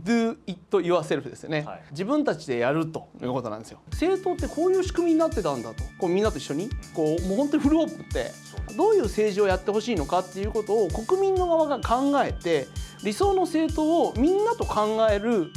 Do it yourself ですよね、はい、自分たちでやるということなんですよ。政党ってこういう仕組みになってたんだと、こうみんなと一緒にこうもう本当にフルオープンってどういう政治をやってほしいのかっていうことを国民の側が考えて、理想の政党をみんなと考える。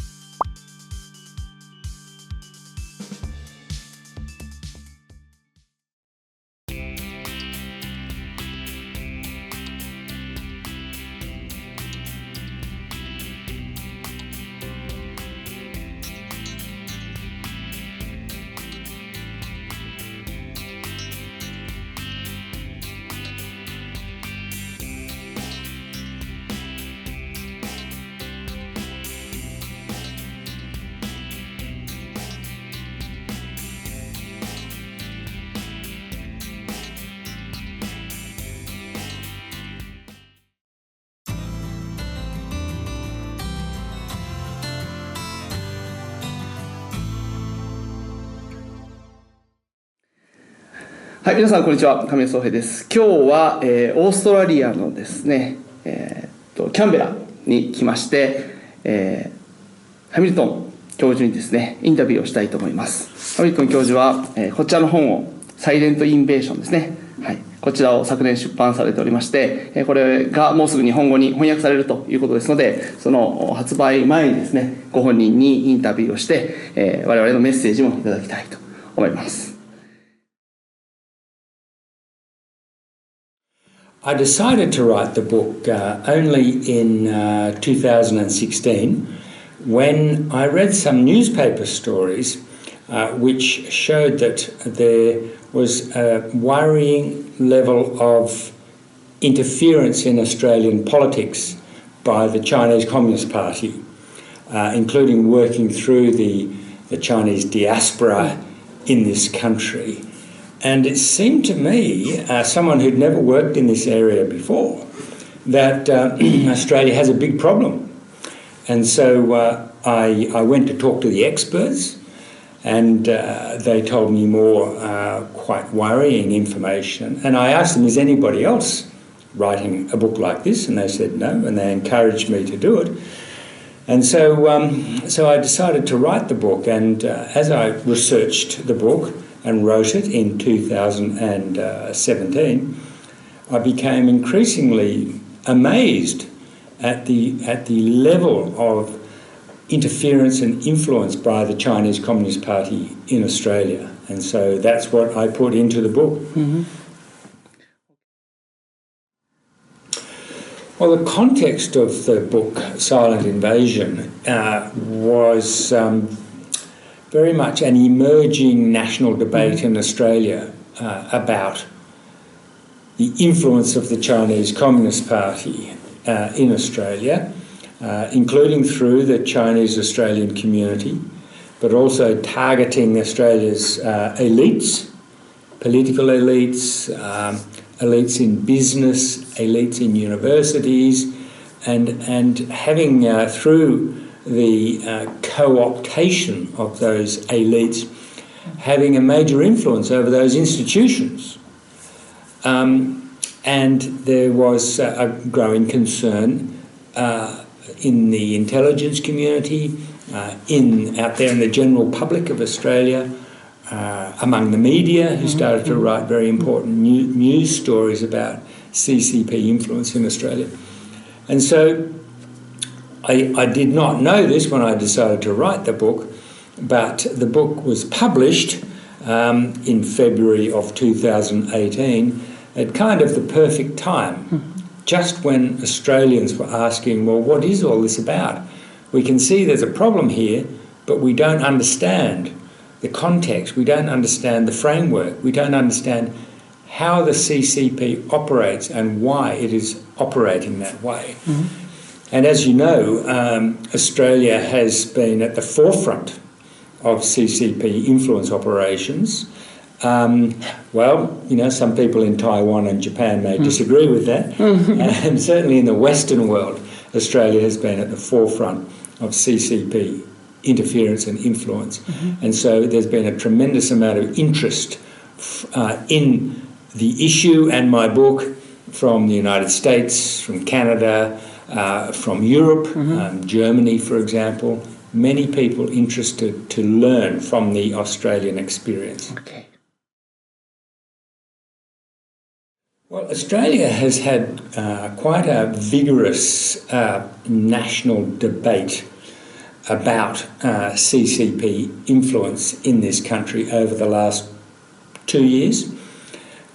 はい、皆さんこんにちは、神谷宗幣です。今日は、オーストラリアのですね、キャンベラに来まして、ハミルトン教授にですねインタビューをしたいと思います。ハミルトン教授は、こちらの本をサイレントインベージョンですね、はい、こちらを昨年出版されておりまして、これがもうすぐ日本語に翻訳されるということですので、その発売前にですねご本人にインタビューをして、我々のメッセージもいただきたいと思います。I decided to write the book only in 2016 when I read some newspaper stories which showed that there was a worrying level of interference in Australian politics by the Chinese Communist Party, including working through the Chinese diaspora in this country. And it seemed to me, someone who'd never worked in this area before, that Australia has a big problem. And so I went to talk to the experts, and they told me more quite worrying information. And I asked them, is anybody else writing a book like this? And they said no, and they encouraged me to do it. And so I decided to write the book, and as I researched the book and wrote it in 2017, I became increasingly amazed at the level of interference and influence by the Chinese Communist Party in Australia. And so that's what I put into the book. Mm-hmm. Well, the context of the book, Silent Invasion, was very much an emerging national debate in Australia about the influence of the Chinese Communist Party in Australia, including through the Chinese Australian community, but also targeting Australia's elites, political elites, elites in business, elites in universities, and having through the co-optation of those elites, having a major influence over those institutions. And there was a growing concern in the intelligence community, out there in the general public of Australia, among the media, who started to write very important news stories about CCP influence in Australia. And so I did not know this when I decided to write the book, but the book was published in February of 2018 at kind of the perfect time, just when Australians were asking, well, what is all this about? We can see there's a problem here, but we don't understand the context, we don't understand the framework, we don't understand how the CCP operates and why it is operating that way. Mm-hmm. And as you know, Australia has been at the forefront of CCP influence operations. Well, you know, some people in Taiwan and Japan may disagree with that. And certainly in the Western world, Australia has been at the forefront of CCP interference and influence. Mm-hmm. And so there's been a tremendous amount of interest in the issue and my book from the United States, from Canada, from Europe, Germany, for example. Many people interested to learn from the Australian experience. Okay. Well, Australia has had quite a vigorous national debate about CCP influence in this country over the last 2 years.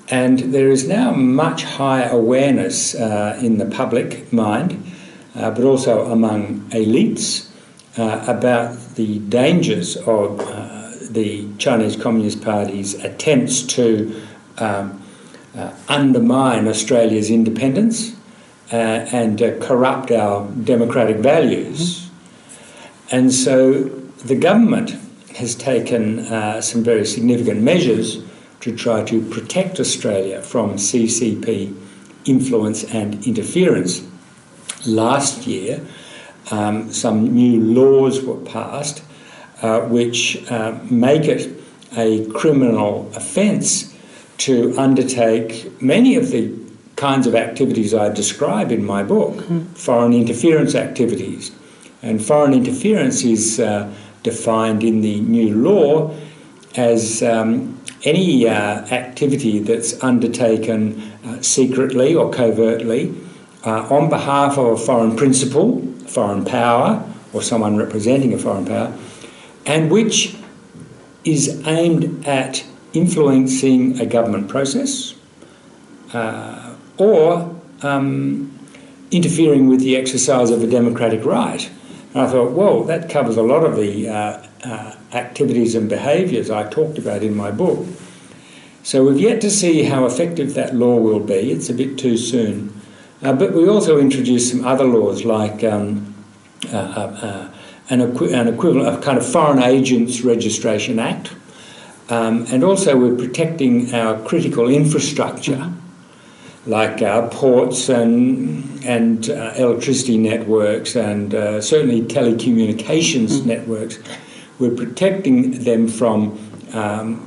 And there is now much higher awareness in the public mind, but also among elites, about the dangers of the Chinese Communist Party's attempts to undermine Australia's independence and corrupt our democratic values. And so the government has taken some very significant measures to try to protect Australia from CCP influence and interference. Last year, some new laws were passed which make it a criminal offence to undertake many of the kinds of activities I describe in my book, foreign interference activities. And foreign interference is defined in the new law as any activity that's undertaken secretly or covertly on behalf of a foreign principal, foreign power, or someone representing a foreign power, and which is aimed at influencing a government process or interfering with the exercise of a democratic right. And I thought, well, that covers a lot of the activities and behaviours I talked about in my book. So we've yet to see how effective that law will be. It's a bit too soon. But we also introduced some other laws like an equivalent of kind of Foreign Agents Registration Act. And also we're protecting our critical infrastructure, like our ports and electricity networks and certainly telecommunications networks. We're protecting them from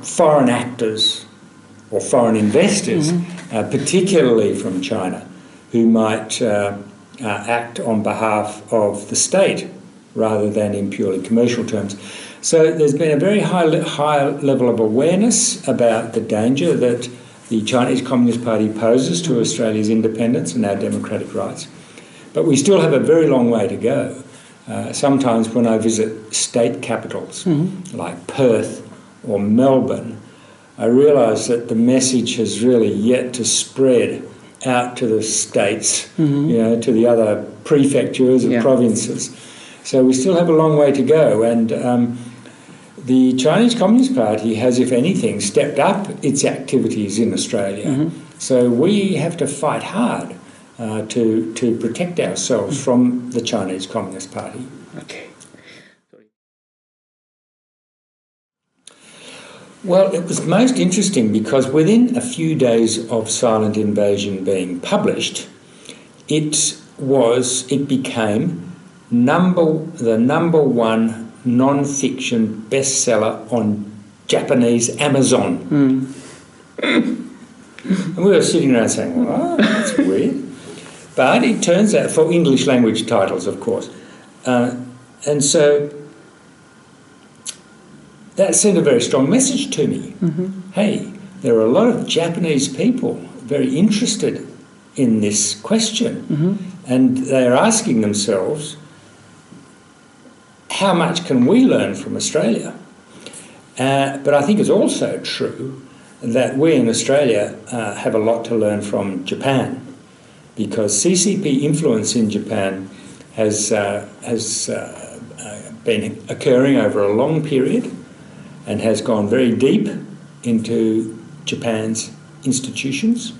foreign actors or foreign investors, particularly from China, who might act on behalf of the state rather than in purely commercial terms. So there's been a very high level of awareness about the danger that the Chinese Communist Party poses to Australia's independence and our democratic rights. But we still have a very long way to go. Sometimes when I visit state capitals like Perth or Melbourne, I realise that the message has really yet to spread out to the states, you know, to the other prefectures and provinces. So we still have a long way to go, and the Chinese Communist Party has, if anything, stepped up its activities in Australia. So we have to fight hard to protect ourselves from the Chinese Communist Party. Okay. Well, it was most interesting because within a few days of Silent Invasion being published, it became the number one non-fiction bestseller on Japanese Amazon. And we were sitting around saying, well, that's weird. But it turns out, for English language titles, of course. And so that sent a very strong message to me. Hey, there are a lot of Japanese people very interested in this question, and they're asking themselves, how much can we learn from Australia? But I think it's also true that we in Australia have a lot to learn from Japan, because CCP influence in Japan has been occurring over a long period and has gone very deep into Japan's institutions.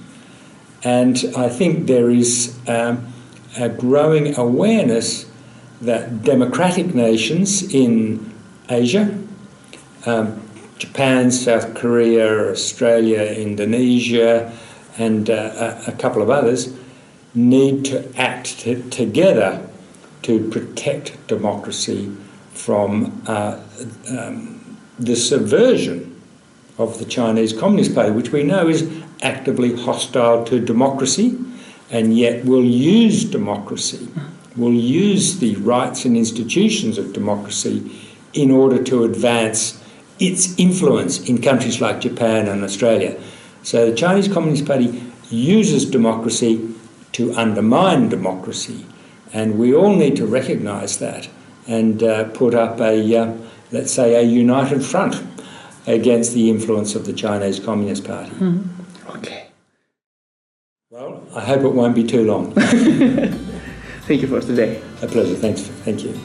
And I think there is a growing awareness that democratic nations in Asia, Japan, South Korea, Australia, Indonesia, and a couple of others, need to act together to protect democracy from the subversion of the Chinese Communist Party, which we know is actively hostile to democracy and yet will use democracy, will use the rights and institutions of democracy in order to advance its influence in countries like Japan and Australia. So the Chinese Communist Party uses democracy to undermine democracy, and we all need to recognise that and put up a, let's say, a united front against the influence of the Chinese Communist Party. Okay. Well, I hope it won't be too long. Thank you for today. A pleasure. Thanks. Thank you.